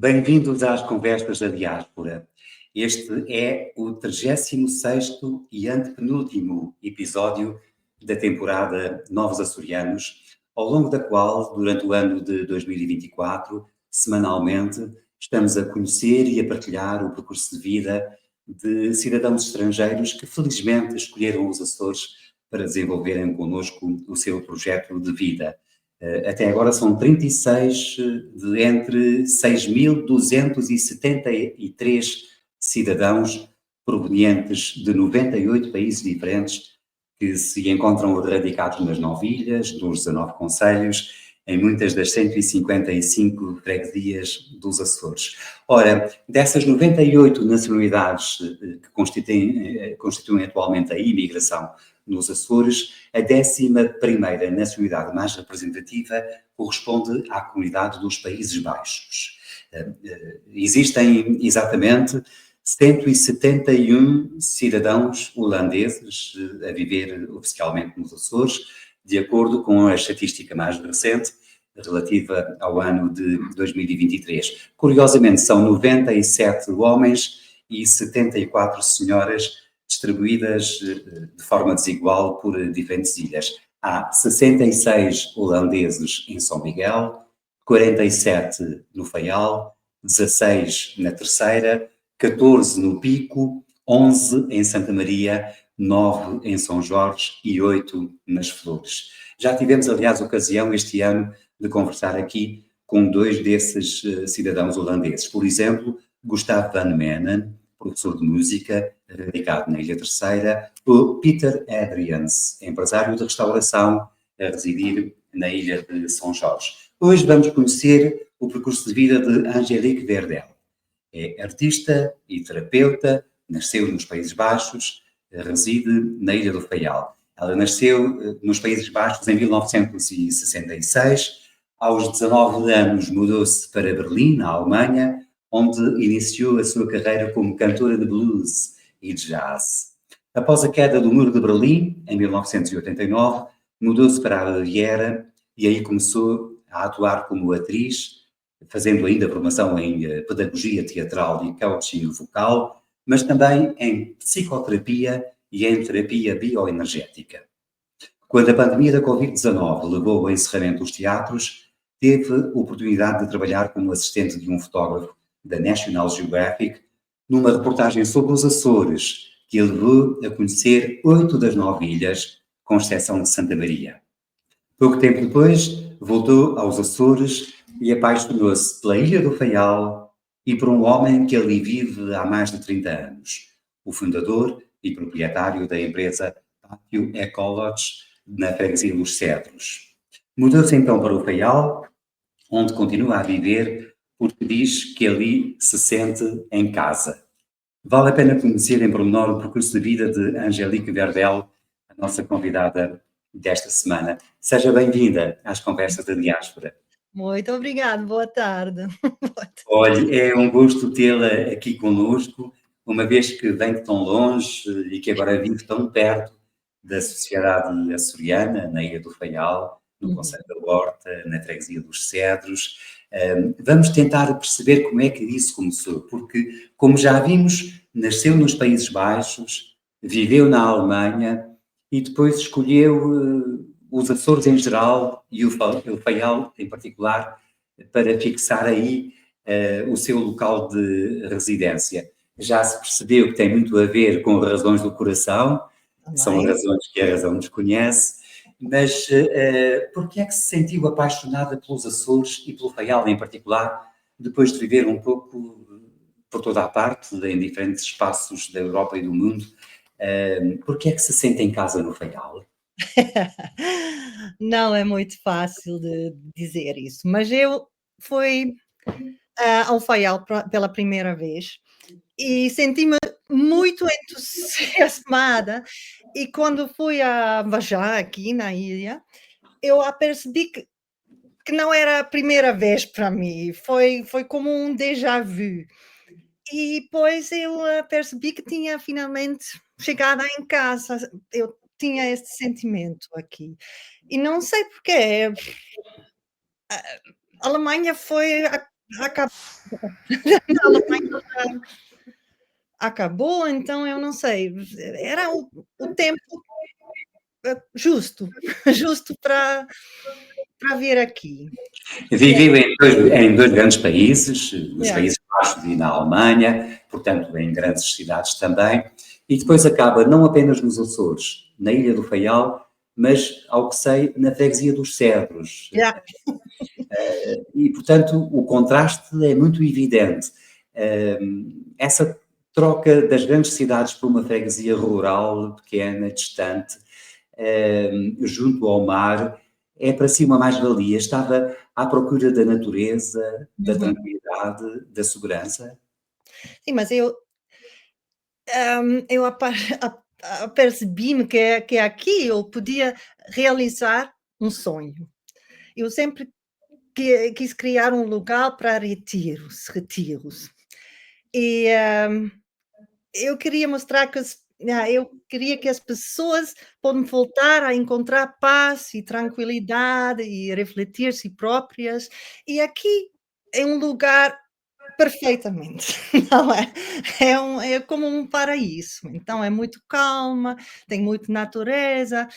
Bem-vindos às Conversas da Diáspora. Este é o 36º e antepenúltimo episódio da temporada Novos Açorianos, ao longo da qual, durante o ano de 2024, semanalmente, estamos a conhecer e a partilhar o percurso de vida de cidadãos estrangeiros que felizmente escolheram os Açores para desenvolverem connosco o seu projeto de vida. Até agora são 36 de entre 6.273 cidadãos provenientes de 98 países diferentes que se encontram radicados nas 9 ilhas, nos 19 concelhos, em muitas das 155 freguesias dos Açores. Ora, dessas 98 nacionalidades que constituem atualmente a imigração nos Açores, a 11ª nacionalidade mais representativa corresponde à comunidade dos Países Baixos. Existem exatamente 171 cidadãos holandeses a viver oficialmente nos Açores, de acordo com a estatística mais recente, relativa ao ano de 2023. Curiosamente, são 97 homens e 74 senhoras distribuídas de forma desigual por diferentes ilhas. Há 66 holandeses em São Miguel, 47 no Faial, 16 na Terceira, 14 no Pico, 11 em Santa Maria, 9 em São Jorge e 8 nas Flores. Já tivemos, aliás, ocasião este ano de conversar aqui com dois desses cidadãos holandeses. Por exemplo, Gustavo van Menen, professor de música, radicado na Ilha Terceira, o Peter Adrians, empresário de restauração, a residir na Ilha de São Jorge. Hoje vamos conhecer o percurso de vida de Angelique Verdel. É artista e terapeuta, nasceu nos Países Baixos, reside na Ilha do Faial. Ela nasceu nos Países Baixos em 1966, aos 19 anos mudou-se para Berlim, na Alemanha, onde iniciou a sua carreira como cantora de blues e de jazz. Após a queda do Muro de Berlim, em 1989, mudou-se para a Baviera e aí começou a atuar como atriz, fazendo ainda formação em pedagogia teatral e coaching vocal, mas também em psicoterapia e em terapia bioenergética. Quando a pandemia da Covid-19 levou ao encerramento dos teatros, teve a oportunidade de trabalhar como assistente de um fotógrafo da National Geographic, numa reportagem sobre os Açores, que a levou a conhecer 8 das 9 ilhas, com exceção de Santa Maria. Pouco tempo depois, voltou aos Açores e apaixonou-se pela Ilha do Faial e por um homem que ali vive há mais de 30 anos, o fundador e proprietário da empresa Pátio Ecology, na freguesia dos Cedros. Mudou-se então para o Faial, onde continua a viver, porque diz que ali se sente em casa. Vale a pena conhecer em pormenor o percurso de vida de Angelique Verdel, a nossa convidada desta semana. Seja bem-vinda às Conversas da Diáspora. Muito obrigada, boa tarde. Olhe, é um gosto tê-la aqui conosco, uma vez que vem de tão longe e que agora vive tão perto da sociedade açoriana, na Ilha do Faial, no Concelho da Horta, na freguesia dos Cedros. Vamos tentar perceber como é que isso começou, porque, como já vimos, nasceu nos Países Baixos, viveu na Alemanha e depois escolheu os Açores em geral e o Faial em particular para fixar aí o seu local de residência. Já se percebeu que tem muito a ver com razões do coração, que são razões que a razão desconhece, mas por que é que se sentiu apaixonada pelos Açores e pelo Faial em particular, depois de viver um pouco por toda a parte, em diferentes espaços da Europa e do mundo? Por que é que se sente em casa no Faial? Não é muito fácil de dizer isso, mas eu fui ao Faial pela primeira vez e senti-me muito entusiasmada, e quando fui a viajar aqui na ilha, eu apercebi que não era a primeira vez para mim, foi como um déjà vu. E depois eu percebi que tinha finalmente chegado em casa, eu tinha esse sentimento aqui. E não sei porquê, a Alemanha foi acabou. Não, não acabou, então eu não sei. Era o tempo justo, justo para vir aqui. Viveu em dois grandes países, nos Yeah. Países Baixos e na Alemanha, portanto, em grandes cidades também, e depois acaba não apenas nos Açores, na Ilha do Faial, mas, ao que sei, na freguesia dos Cedros. Yeah. E, portanto, o contraste é muito evidente. Essa troca das grandes cidades por uma freguesia rural, pequena, distante, junto ao mar, é para si uma mais-valia. Estava à procura da natureza, da Uhum. tranquilidade, da segurança. Sim, mas eu apercebi-me que aqui eu podia realizar um sonho. Eu sempre quis criar um lugar para retiros. E, eu queria mostrar eu queria que as pessoas podem voltar a encontrar paz e tranquilidade e refletir si próprias, e aqui é um lugar perfeitamente, não é? É como um paraíso, então é muito calma, tem muita natureza,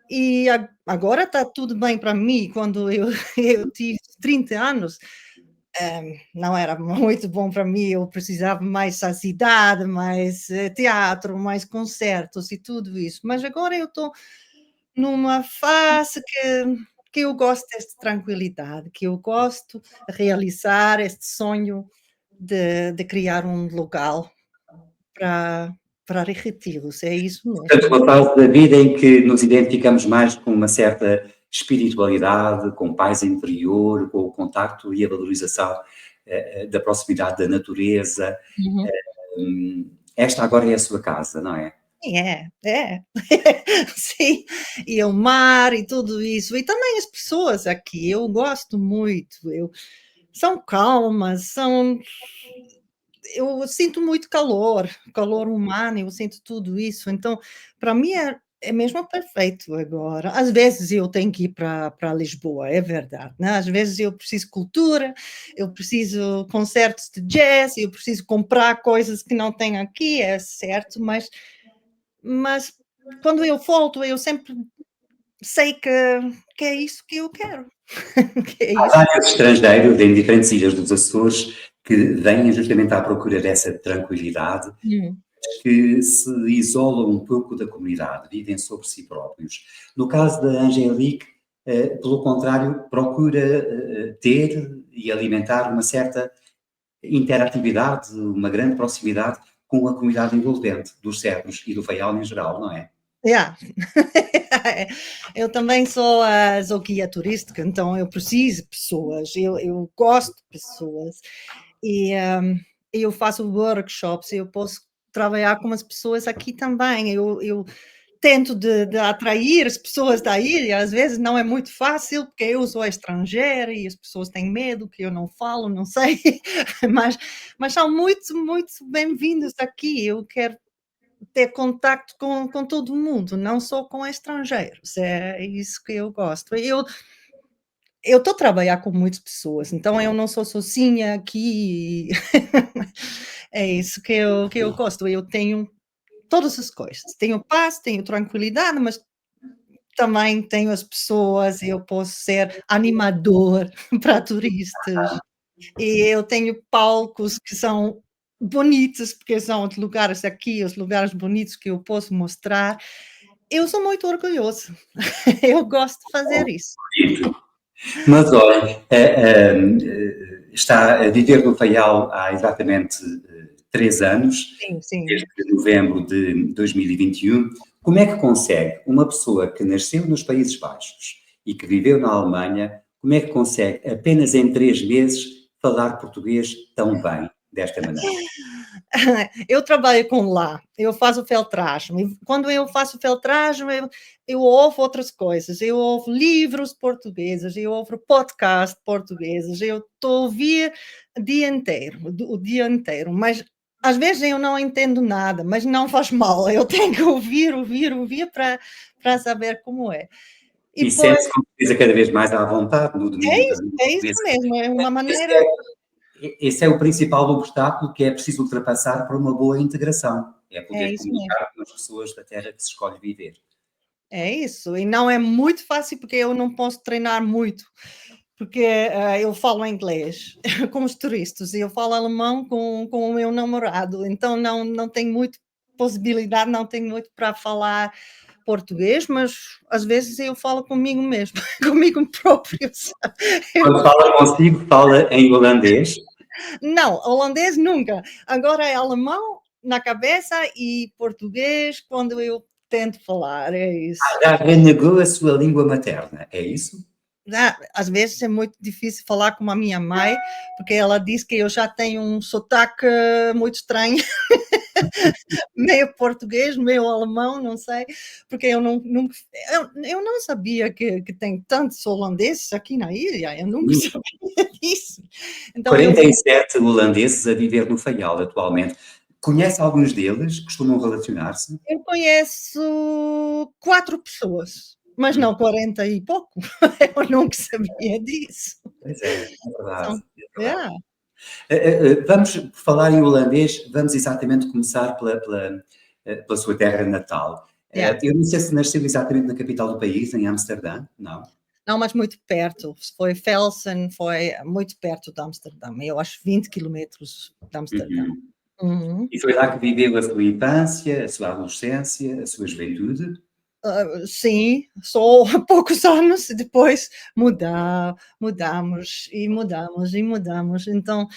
e agora está tudo bem para mim, quando eu eu tive 30 anos, não era muito bom para mim, eu precisava mais a cidade, mais, teatro, mais concertos e tudo isso, mas agora eu estou numa fase que eu gosto desta tranquilidade, que eu gosto de realizar este sonho de criar um local para retiros, é isso Portanto, mesmo. uma fase da vida em que nos identificamos mais com uma certa espiritualidade, com paz interior, com o contacto e a valorização da proximidade da natureza. Uhum. Esta agora é a sua casa, não é? Sim, é. Sim, e o mar e tudo isso, e também as pessoas aqui, eu gosto muito, são calmas, eu sinto muito calor humano, eu sinto tudo isso, então para mim é mesmo perfeito agora. Às vezes eu tenho que ir para Lisboa, é verdade, né, às vezes eu preciso cultura, eu preciso concertos de jazz, eu preciso comprar coisas que não tem aqui, é certo, mas quando eu volto, eu sempre sei que é isso que eu quero, que é Há isso. vários estrangeiros em diferentes ilhas dos Açores que vêm justamente à procura dessa tranquilidade, Hum. que se isolam um pouco da comunidade, vivem sobre si próprios. No caso da Angélique, pelo contrário, procura ter e alimentar uma certa interatividade, uma grande proximidade com a comunidade envolvente dos Cedros e do Faial em geral, não é? Yeah. Eu também sou guia turística, então eu preciso de pessoas, eu gosto de pessoas e, eu faço workshops, eu posso trabalhar com as pessoas aqui também, eu tento de atrair as pessoas da ilha, às vezes não é muito fácil, porque eu sou estrangeira e as pessoas têm medo que eu não falo, não sei, mas são muito, muito bem-vindos aqui, eu quero ter contacto com todo mundo, não só com estrangeiros, é isso que eu gosto. Eu estou a trabalhar com muitas pessoas, então eu não sou sozinha aqui, é isso que eu gosto, eu tenho todas as coisas, tenho paz, tenho tranquilidade, mas também tenho as pessoas, eu posso ser animador para turistas. E eu tenho palcos que são bonitos, porque são os lugares aqui, os lugares bonitos que eu posso mostrar. Eu sou muito orgulhoso. Eu gosto de fazer isso. Mas olha, está a viver no Faial há exatamente 3 anos, Sim, sim. desde novembro de 2021. Como é que consegue uma pessoa que nasceu nos Países Baixos e que viveu na Alemanha, como é que consegue apenas em 3 meses falar português tão bem, desta maneira? Eu trabalho com lá, eu faço feltragem, e quando eu faço feltragem, eu ouvo outras coisas, eu ouvo livros portugueses, eu ouvo podcast portugueses, eu estou a ouvir o dia inteiro, mas às vezes eu não entendo nada, mas não faz mal, eu tenho que ouvir para saber como é. E E depois sente-se com certeza cada vez mais à vontade no domínio da língua é isso portuguesa. mesmo, é uma Esse maneira é Esse é o principal obstáculo que é preciso ultrapassar para uma boa integração. É É poder isso mesmo. comunicar com as pessoas da terra que se escolhe viver. É isso, e não é muito fácil, porque eu não posso treinar muito, porque, eu falo inglês com os turistas e eu falo alemão com o meu namorado, então não tenho muito possibilidade, não tenho muito para falar português, mas às vezes eu falo comigo mesmo, comigo próprio, sabe. Quando Eu fala consigo, fala em holandês. não, holandês nunca, agora é alemão na cabeça e português quando eu tento falar, é isso. Já renegou a sua língua materna, é isso? Às vezes é muito difícil falar com a minha mãe, porque ela diz que eu já tenho um sotaque muito estranho, meio português, meio alemão, não sei, porque eu nunca, eu não sabia que tem tantos holandeses aqui na ilha, eu nunca Sim. sabia disso. Então 47 holandeses a viver no Faial atualmente. Conhece alguns deles? Costumam relacionar-se? eu conheço 4 pessoas, mas não 40 e pouco, eu nunca sabia disso. Pois é, é verdade, São é verdade. yeah, Vamos por falar em holandês, vamos exatamente começar pela sua terra natal. yeah. Eu não sei se nasceu exatamente na capital do país, em Amsterdã, não? Não, mas muito perto. Foi Velsen, foi muito perto de Amsterdã. Eu acho 20 quilómetros de Amsterdã. Uhum. Uhum. E foi lá que viveu a sua infância, a sua adolescência, a sua juventude? Sim, só há poucos anos e depois mudamos e mudamos e mudamos. Então,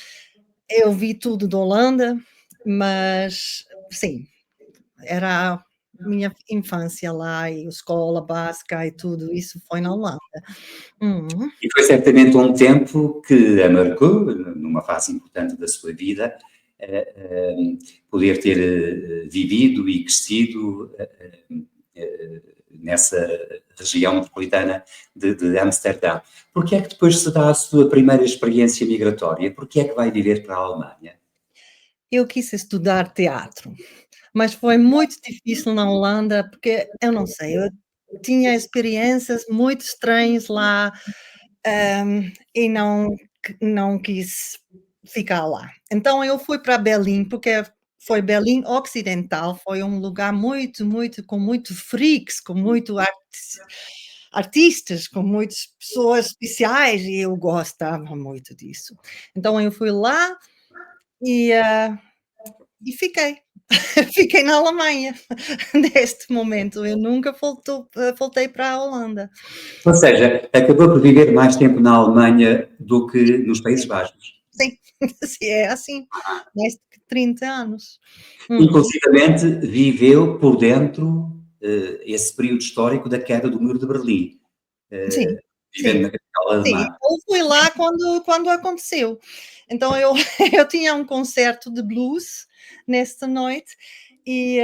eu vi tudo da Holanda, mas sim, era minha infância lá e escola básica e tudo isso foi na Holanda. Uhum. E foi certamente um tempo que a marcou, numa fase importante da sua vida, poder ter vivido e crescido nessa região metropolitana de Amsterdã. Por que é que depois se dá a sua primeira experiência migratória? Por que é que vai viver para a Alemanha? Eu quis estudar teatro, mas foi muito difícil na Holanda, porque eu não sei, eu tinha experiências muito estranhas lá, e não quis ficar lá. Então eu fui para Berlim, porque foi Berlim Ocidental, foi um lugar muito com muito freaks, com muito artistas, com muitas pessoas especiais, e eu gostava muito disso. Então eu fui lá e, e fiquei. Fiquei na Alemanha neste momento, eu nunca voltei para a Holanda. Ou seja, acabou por viver mais tempo na Alemanha do que nos Países Baixos. Sim, sim, é assim, mais de 30 anos. Uhum. Inclusivamente viveu por dentro esse período histórico da queda do Muro de Berlim, Sim, vivendo sim, na capital sim, alemã. eu fui lá quando aconteceu. Então eu eu tinha um concerto de blues nesta noite e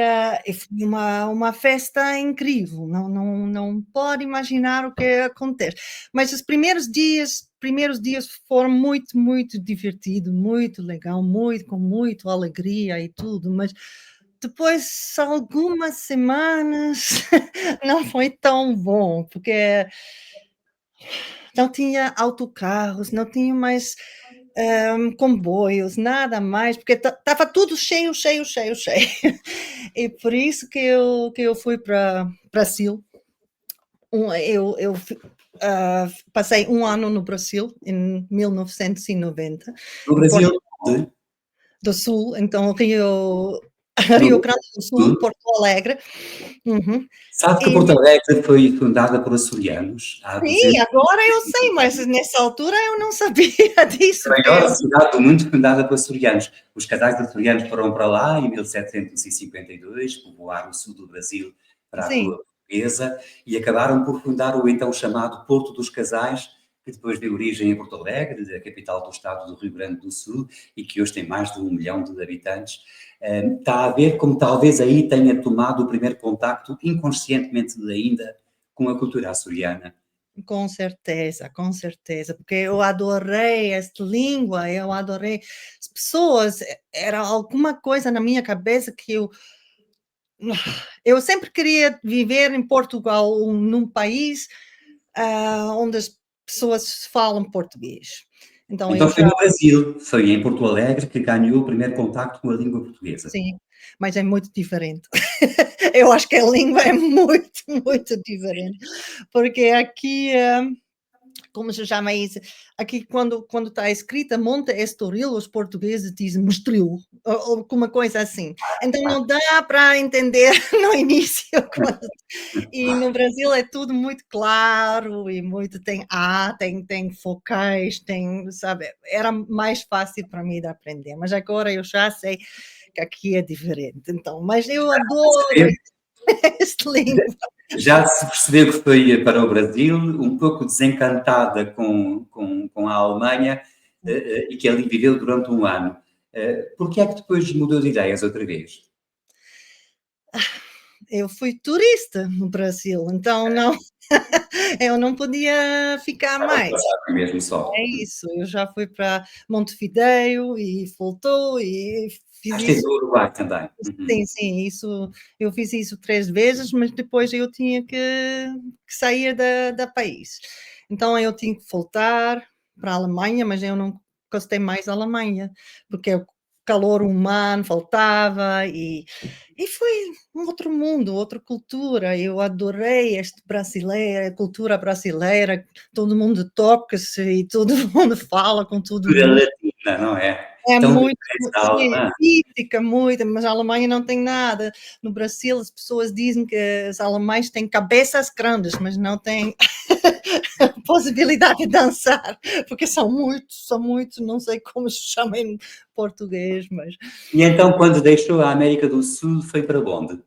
foi uma festa incrível, não pode imaginar o que acontece. Mas os primeiros dias foram muito divertido, muito legal, com muito alegria e tudo, mas depois algumas semanas não foi tão bom, porque não tinha autocarros, não tinha mais, comboios, nada mais, porque estava tudo cheio. E por isso que eu fui para Brasil. Eu passei um ano no Brasil, em 1990, No em Porto Brasil, de- do Sul, então Rio no Rio Rio Grande do do Sul, Sul, Porto Alegre. Uhum. sabe que E Porto Alegre foi fundada por açorianos há sim, 200 agora eu sei, mas nessa altura eu não sabia a disso, porque maior cidade do mundo fundada por açorianos. Os casais de açorianos foram para lá em 1752, povoaram o sul do Brasil para a sim. coroa portuguesa e acabaram por fundar o então chamado Porto dos Casais, que depois deu origem em Porto Alegre, a capital do estado do Rio Grande do Sul, e que hoje tem mais de 1 milhão de habitantes. Está a ver como talvez aí tenha tomado o primeiro contacto, inconscientemente ainda, com a cultura açoriana. Com certeza, porque eu adorei esta língua, eu adorei as pessoas, era alguma coisa na minha cabeça que eu sempre queria viver em Portugal, num país, onde as pessoas falam português. Então Então eu foi já no Brasil, foi em Porto Alegre que ganhou o primeiro contacto com a língua portuguesa. sim, mas é muito diferente. Eu acho que a língua é muito, muito diferente, porque aqui, como se chama isso? Aqui quando está escrita Monte Estoril, os portugueses dizem Mostril, ou alguma coisa assim. Então não dá para entender no início quando e no Brasil é tudo muito claro e muito tem tem focais, tem, sabe, era mais fácil para mim de aprender, mas agora eu já sei que aqui é diferente, então, mas eu adoro Percebeu? esta língua. Já se percebeu que foi para o Brasil, um pouco desencantada com a Alemanha, e que ali viveu durante um ano. Por que é que depois mudou de ideias outra vez? Eu fui turista no Brasil, então não eu não podia ficar Estava a mais. passar mesmo só. É isso, eu já fui para Montevidéu e voltou e fiz Esteve isso no Uruguai também. Uhum. sim, sim, isso eu fiz isso 3 vezes, mas depois eu tinha que sair da país. Então eu tinha que voltar para a Alemanha, mas eu não gostei mais da Alemanha, porque o calor humano faltava e foi um outro mundo, outra cultura. Eu adorei este brasileiro, a cultura brasileira, todo mundo toca-se e todo mundo fala com todo Cultura mundo. latina, não é? É Tão muito diferente da sim, alemã. típica, muito, mas a Alemanha não tem nada. No Brasil, as pessoas dizem que os alemães têm cabeças grandes, mas não têm possibilidade de dançar, porque são muito, não sei como se chama em português, mas E então, quando deixou a América do Sul, foi para onde?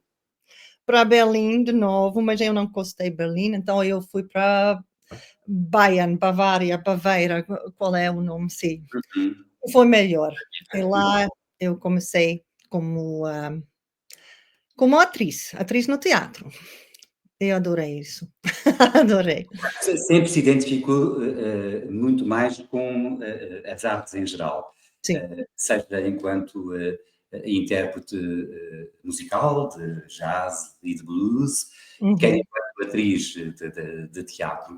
para Berlim de novo, mas eu não gostei de Berlim, então eu fui para Bayern, Bavária, Baveira, qual é o nome? Sim, Uhum. foi melhor. E lá eu comecei como, como atriz no teatro. Eu adorei isso. Adorei. Sempre se identificou muito mais com as artes em geral, Sim. seja enquanto intérprete musical, de jazz e de blues, quer Uhum. enquanto atriz de teatro.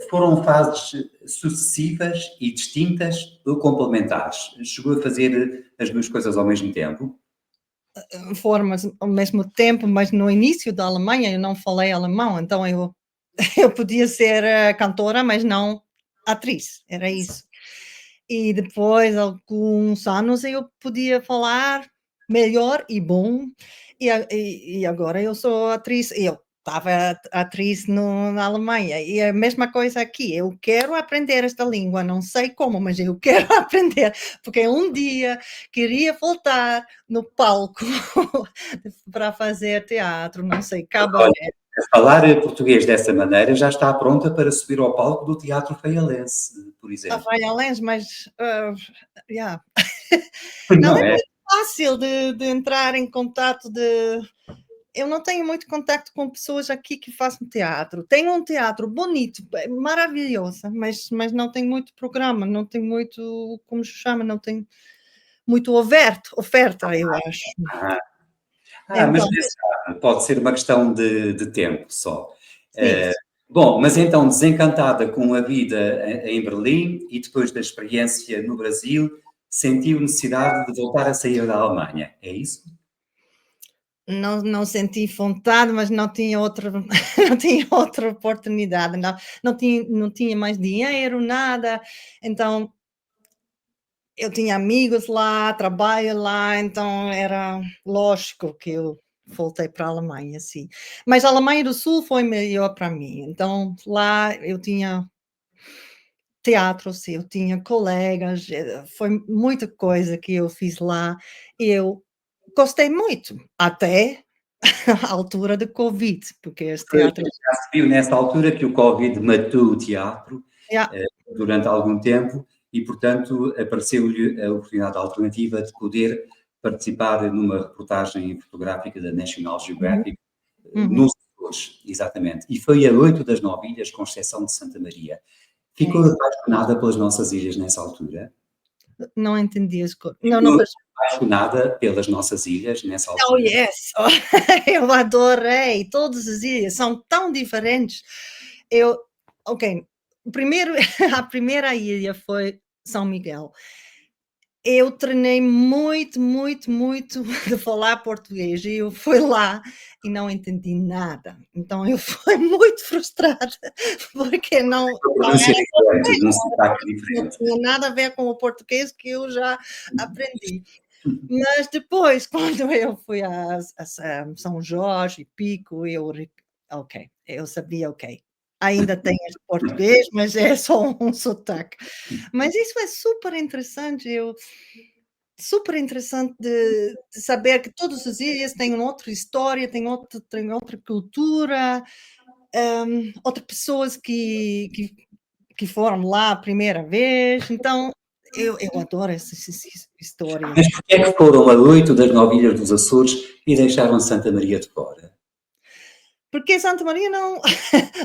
Foram fases sucessivas e distintas ou complementares? Chegou a fazer as duas coisas ao mesmo tempo? Formas ao mesmo tempo, mas no início da Alemanha eu não falei alemão, então eu eu podia ser, cantora, mas não atriz, era isso. E depois, alguns anos, eu podia falar melhor e bom, e agora eu sou atriz eu estava atriz na Alemanha, e é a mesma coisa aqui, eu quero aprender esta língua, não sei como, mas eu quero aprender, porque um dia queria voltar no palco para fazer teatro, não sei, cabaré. Olha, a falar português dessa maneira já está pronta para subir ao palco do Teatro Faialense, por A exemplo. Magalhães, mas, yeah. Não Não é é? muito fácil de entrar em contato de eu não tenho muito contato com pessoas aqui que façam teatro. Tem um teatro bonito, maravilhoso, mas não tem muito programa, não tem muito, como se chama, não tem muito oferta, eu acho. Ah, mas Então quem sabe, pode ser uma questão de tempo só. sim, Eh, Bom, mas então, desencantada com a vida em Berlim e depois da experiência no Brasil, sentiu necessidade de voltar a sair da Alemanha, é isso? não senti vontade, mas não tinha outra não tinha outra oportunidade, não tinha mais dinheiro, nada, então eu tinha amigos lá, trabalho lá, então era lógico que eu voltei para a Alemanha, sim. Mas a Alemanha do Sul foi melhor para mim, então lá eu tinha teatro, sim, eu tinha colegas, foi muita coisa que eu fiz lá, e eu gostei muito, até a altura da Covid, porque esse Pois, teatro já se viu nessa altura que o Covid matou o teatro, yeah, durante algum tempo e, portanto, apareceu-lhe a oportunidade alternativa de poder participar numa reportagem fotográfica da National uhum, Geographic, uhum, nos Açores, exatamente. E foi a 8 das 9 ilhas, com exceção de Santa Maria. é Ficou isso. apaixonada pelas nossas ilhas nessa altura? Não entendi as co não Ficou perce apaixonada pelas nossas ilhas nessa oh altura? yes! Oh, eu adorei, todos os dias são tão diferentes. Eu ok, primeiro a primeira ilha foi São Miguel. Eu treinei muito, muito, muito de falar português e eu fui lá e não entendi nada. Então eu fui muito frustrada, porque A não pronúncia era diferente, de um sotaque não diferente. tinha nada a ver com o português que eu já aprendi. Mas depois, quando eu fui a São Jorge e Pico, ok, eu sabia, ok, ainda tem este português, mas é só um sotaque. Mas isso é super interessante de saber que todas as ilhas têm outra história, têm outra cultura, outras pessoas que foram lá a primeira vez, então eu adoro essas histórias. Mas porquê é que foram a 8 das 9 ilhas dos Açores e deixaram Santa Maria de fora? Porque Santa Maria não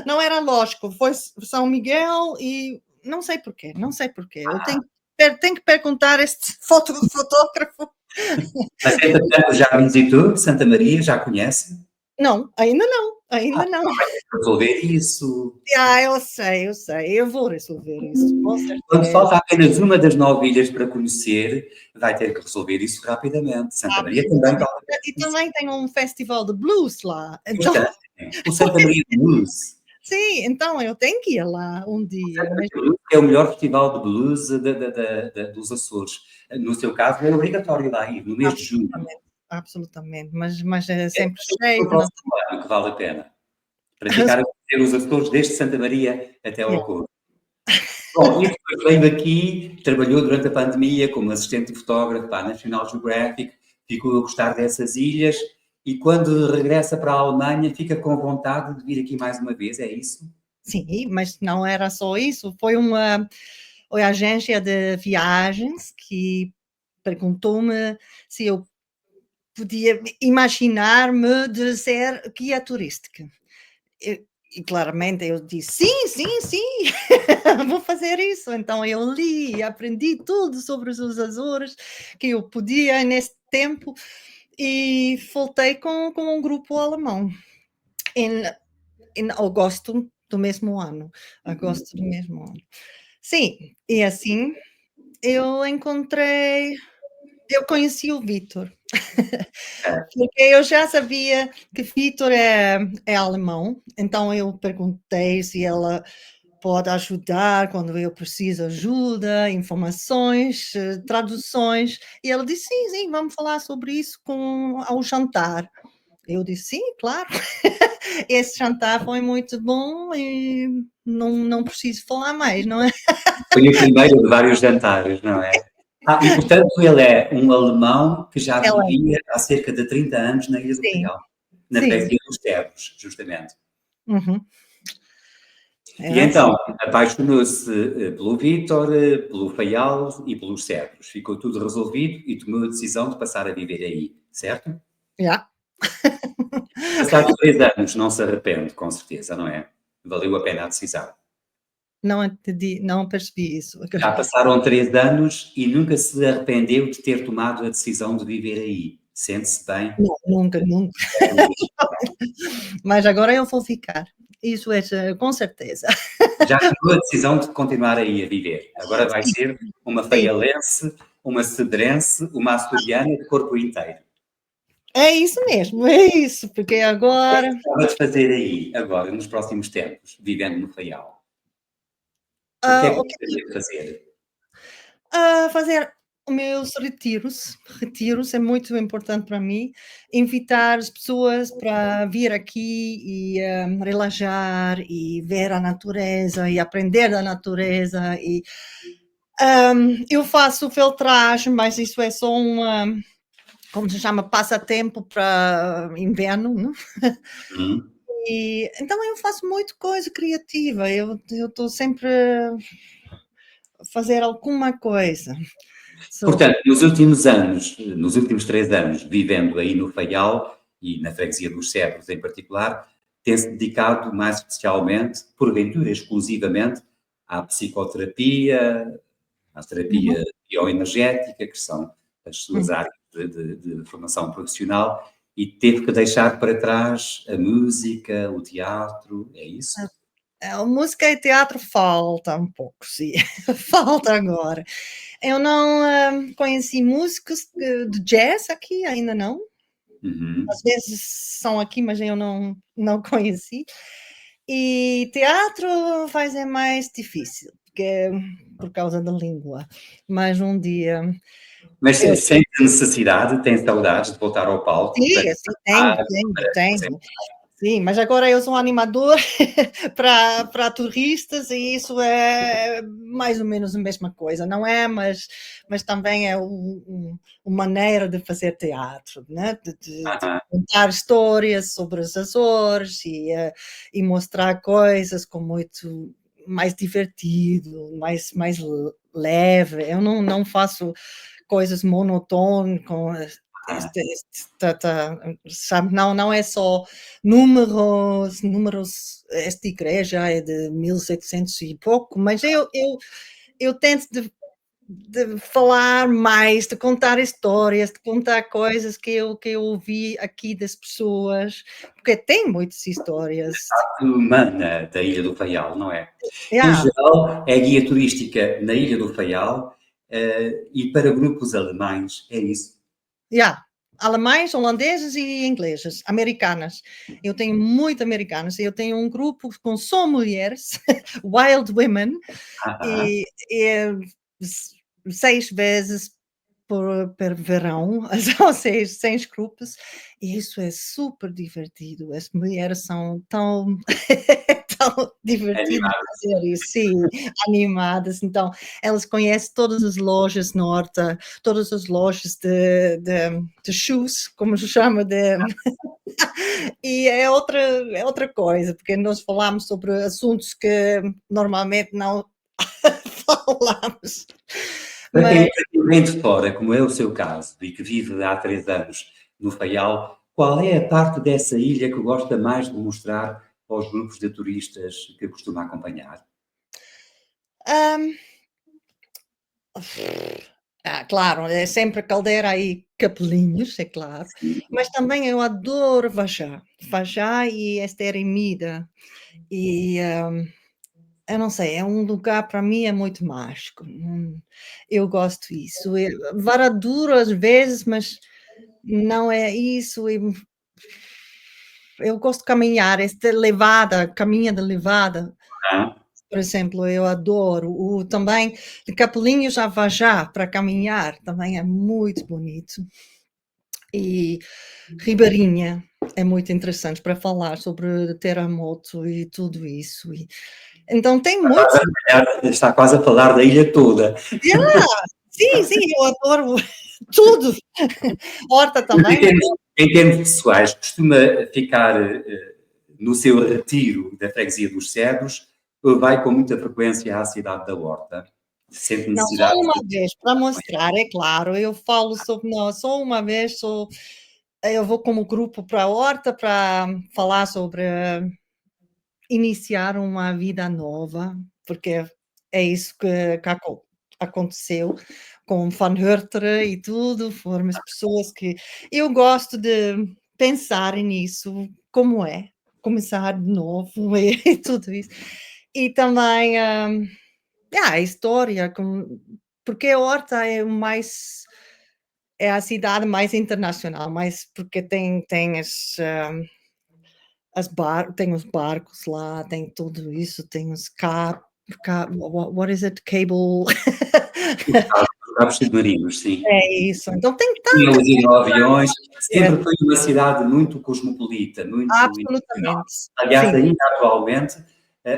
não era lógico, foi São Miguel e não sei porquê, não sei porquê. Eu tenho que perguntar a este fotógrafo. Mas entretanto já visitou Santa Maria, já conhece? Não, ainda não, ainda não. Resolver isso. Eu sei, eu vou resolver isso, com Quando certeza, falta apenas uma das 9 ilhas para conhecer, vai ter que resolver isso rapidamente. Santa Maria também absolutamente. vale a pena E conhecer. também tem um festival de blues lá, então Exatamente. O Santa Maria Blues. sim, então eu tenho que ir lá um dia, Santa mas Maria Blues é o melhor festival de blues dos Açores. No seu caso, é obrigatório lá ir, no mês de junho. absolutamente, absolutamente, mas é É sempre no cheio, não próximo ano que vale a pena. Para ficar a conhecer os Açores desde Santa Maria até yeah, ao Corvo. Bom, e depois veio aqui, trabalhou durante a pandemia como assistente de fotógrafo para a National Geographic, ficou a gostar dessas ilhas e quando regressa para a Alemanha fica com vontade de vir aqui mais uma vez, é isso? sim, mas não era só isso, foi a agência de viagens que perguntou-me se eu podia imaginar-me de ser guia turística. E claramente eu disse: "Sim, sim, sim, vou fazer isso". Então eu li e aprendi tudo sobre os Açores que eu podia nesse tempo e voltei com um grupo alemão em agosto do mesmo ano, agosto do mesmo ano. Sim, e assim eu conheci o Vítor. É. Porque eu já sabia que Vítor é alemão, então eu perguntei se ela pode ajudar quando eu preciso ajuda, informações, traduções, e ela disse: "Sim, sim, vamos falar sobre isso ao jantar". Eu disse: "Sim, claro". Esse jantar foi muito bom e não preciso falar mais, não é? Foi o primeiro de vários jantares, não é? E portanto ele é um alemão que já Ela vivia há cerca de 30 anos na Ilha do sim, Faial, na sim. freguesia dos Teves, justamente. Uhum. E Era assim. então, apaixonou-se pelo Vítor, pelo Faial e pelos Cedros. Ficou tudo resolvido e tomou a decisão de passar a viver aí, certo? Já. Passados 3 anos, não se arrepende, com certeza, não é? Valeu a pena a decisão. Não entendi, não percebi isso. Já passaram 3 anos e nunca se arrependeu de ter tomado a decisão de viver aí. Sente-se bem? Não, nunca, nunca. Mas agora eu vou ficar. Isso é com certeza. Já tomou a decisão de continuar aí a viver. Agora vai Sim, ser uma sim. faialense, uma cedrense, uma açoriana de corpo inteiro. É isso mesmo, é isso, porque O que é que agora, gostava de fazer aí, agora, nos próximos tempos, vivendo no Faial? O que é que o que gostaria de fazer? fazer os meus retiros é muito importante para mim, invitar as pessoas para vir aqui e, relaxar e ver a natureza e aprender da natureza e, eu faço filtragem, mas isso é só como se chama, passatempo para inverno, não? Hum? E então eu faço muito coisa criativa, eu estou sempre a fazer alguma coisa. So Portanto, nos últimos anos, nos últimos 3 anos, vivendo aí no Faial e na freguesia dos Cedros em particular, tem-se dedicado mais especialmente, porventura exclusivamente, à psicoterapia, à uhum, terapia bioenergética, que são as suas uhum. áreas de formação profissional, e teve que deixar para trás a música, o teatro, é isso? A música e teatro falta um pouco, sim, falta agora. Eu não, conheci músicos de jazz aqui, ainda não. Uhum. Às vezes são aqui, mas eu não conheci. E teatro faz é mais difícil, porque por causa da língua. Mas um dia Mas eu sente a necessidade, tem saudades de voltar ao palco para sim, assim, tenho, tenho, tenho. Sim, mas agora eu sou animador para turistas e isso é mais ou menos a mesma coisa, não é? Mas também é uma maneira de fazer teatro, né? De aham, contar histórias sobre os Açores e mostrar coisas com muito mais divertido, mais leve. Eu não faço coisas monotônicas com aham. sabe, não é só números, esta igreja é de 1700 e pouco, mas eu tento de falar mais, de contar histórias, de contar coisas que eu ouvi aqui das pessoas, porque tem muitas histórias. Humana da Ilha do Faial, não é? Em Yeah, geral, é guia turística na Ilha do Faial, e para grupos alemães, é isso? yeah. Alemães, holandeses e inglesas, americanas. Eu tenho muito americanas. Eu tenho um grupo com só mulheres, Wild Women, Aham. e 6 vezes por verão, ou seja, 6 grupos, e isso é super divertido. As mulheres são tão tão divertido de Animado. fazer isso, sim, animadas. Então, elas conhecem todas as lojas norte, todas as lojas de shoes, como se chama, e é outra coisa, porque nós falamos sobre assuntos que normalmente não falamos. Mas Para quem vem de fora, como é o seu caso, e que vive há 3 anos no Faial, qual é a parte dessa ilha que gosta mais de mostrar aos grupos de turistas que costuma acompanhar? hum, claro, é sempre Caldeira e Capelinhos, é claro, Sim. mas também eu adoro Vajá. Vajá e esta Eremida. E, eu não sei, é um lugar para mim é muito mágico, eu gosto disso. Varadouro às vezes, mas não é isso, eu gosto de caminhar, esta levada, caminha de levada, Ah, por exemplo, eu adoro. O também de Capelinhos a Vajá para caminhar, também é muito bonito. E Ribeirinha é muito interessante para falar sobre terremoto e tudo isso então tem muitos. está quase a falar da ilha toda. Yeah, sim, sim, eu adoro tudo. Horta Mas também, mas em termos pessoais, costuma ficar, no seu retiro da freguesia dos Cedros, ou vai com muita frequência à cidade da Horta? Sente não, só necessidade uma de vez para mostrar, é claro, eu falo sobre não, só uma vez, eu vou como grupo para a horta para falar sobre iniciar uma vida nova, porque é isso que aconteceu com Van Herteren e tudo, foram as pessoas que eu gosto de pensar nisso, como é, começar de novo e tudo isso. E também, a história porque a Horta é a cidade mais internacional, mais porque tem tem os barcos lá, tem tudo isso, tem os what is it? Cable os cabos submarinos, sim. é isso, então tem Tinha tanta os hidroaviões, coisa. sempre foi uma cidade muito cosmopolita, muito internacional. Absolutamente, Aliás, sim, ainda atualmente,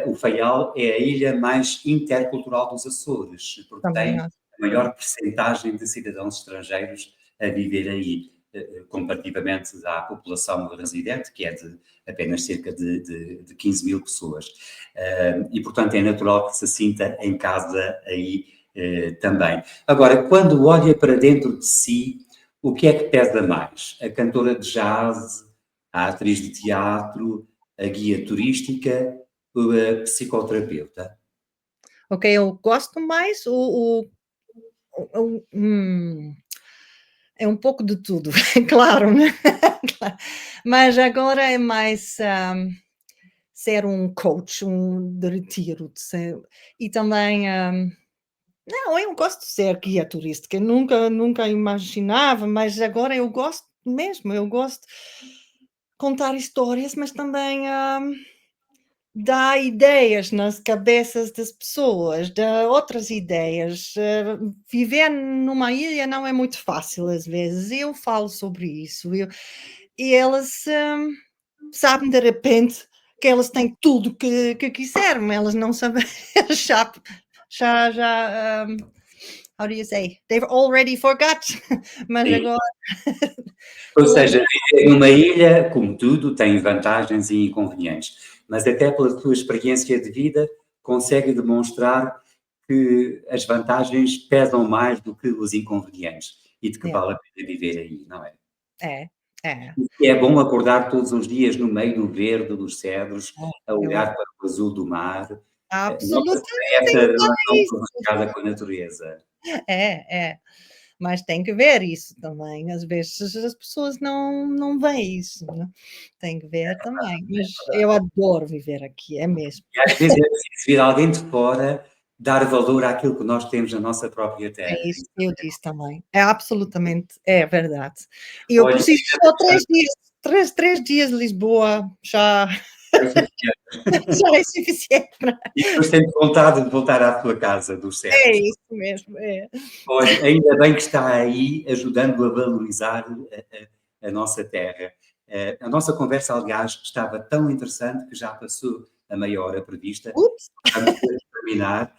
o Faial é a ilha mais intercultural dos Açores, porque também tem acho. a maior percentagem de cidadãos estrangeiros a viver aí, comparativamente à população residente, que é de apenas cerca de 15 mil pessoas. E, portanto, é natural que se sinta em casa aí também. Agora, quando olha para dentro de si, o que é que pesa mais? A cantora de jazz, a atriz de teatro, a guia turística ou a psicoterapeuta? Ok, eu gosto mais é um pouco de tudo, claro, né, claro, mas agora é mais, ser um coach, de retiro, e também, não, eu gosto de ser guia turística, nunca imaginava, mas agora eu gosto mesmo, eu gosto de contar histórias, mas também, dá ideias nas cabeças das pessoas, dá outras ideias. Viver numa ilha não é muito fácil às vezes, eu falo sobre isso, e elas, sabem de repente que elas têm tudo que quiseram, elas não sabem, já how do you say? They've already forgot, mas Sim. agora Ou lembra. seja, viver numa ilha, como tudo, tem vantagens e inconvenientes, mas até pela sua experiência de vida consegue demonstrar que as vantagens pesam mais do que os inconvenientes e de que É, vale a pena viver aí, não é? é, é, E é bom acordar todos os dias no meio do verde dos cedros, a eu olhar para o azul do mar. Nota-se bem absolutamente essa relação isso. privilegiada com a natureza. É, mas tem que ver isso também, às vezes as pessoas não veem isso, né, tem que ver também, mas eu adoro viver aqui, é mesmo. E às vezes é preciso vir alguém de fora dar valor àquilo que nós temos na nossa própria É terra. isso que eu disse também, é absolutamente é verdade. E eu Olha, preciso só 3 dias, 3 dias de Lisboa, já é suficiente. já é suficiente para E depois tenho vontade de voltar à tua casa dos é cedros. isso mesmo, é. Olha, ainda bem que está aí ajudando a valorizar a nossa terra. A nossa conversa, aliás, estava tão interessante que já passou a meia hora prevista. Ups, Vamos ter que terminar,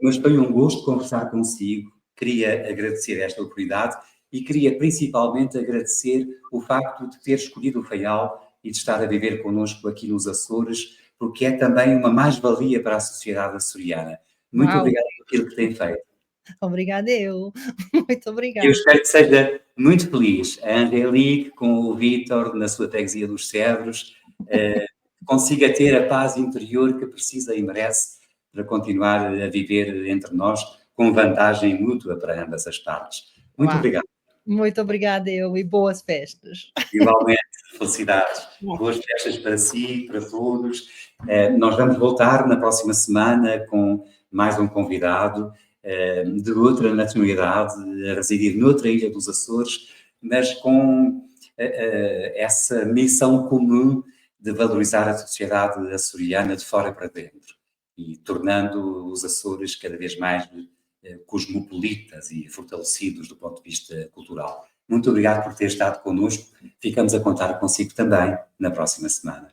mas foi um gosto conversar consigo. Queria agradecer esta oportunidade e queria principalmente agradecer o facto de ter escolhido o Faial e de estar a viver connosco aqui nos Açores, porque é também uma mais-valia para a sociedade açoriana. Muito uau, obrigado por aquilo que tem feito. obrigada eu, muito Eu obrigada. espero que seja muito feliz. A Angelique, com o Vítor, na sua freguesia dos Cedros, consiga ter a paz interior que precisa e merece para continuar a viver entre nós com vantagem mútua para ambas as partes. Muito Uau, obrigado. muito obrigada eu e boas festas. Igualmente, felicidades. Boas festas para si, para todos. Nós vamos voltar na próxima semana com mais um convidado de outra nacionalidade, a residir noutra ilha dos Açores, mas com essa missão comum de valorizar a sociedade açoriana de fora para dentro e tornando os Açores cada vez mais cosmopolitas e fortalecidos do ponto de vista cultural. Muito obrigado por ter estado connosco. Ficamos a contar consigo também na próxima semana.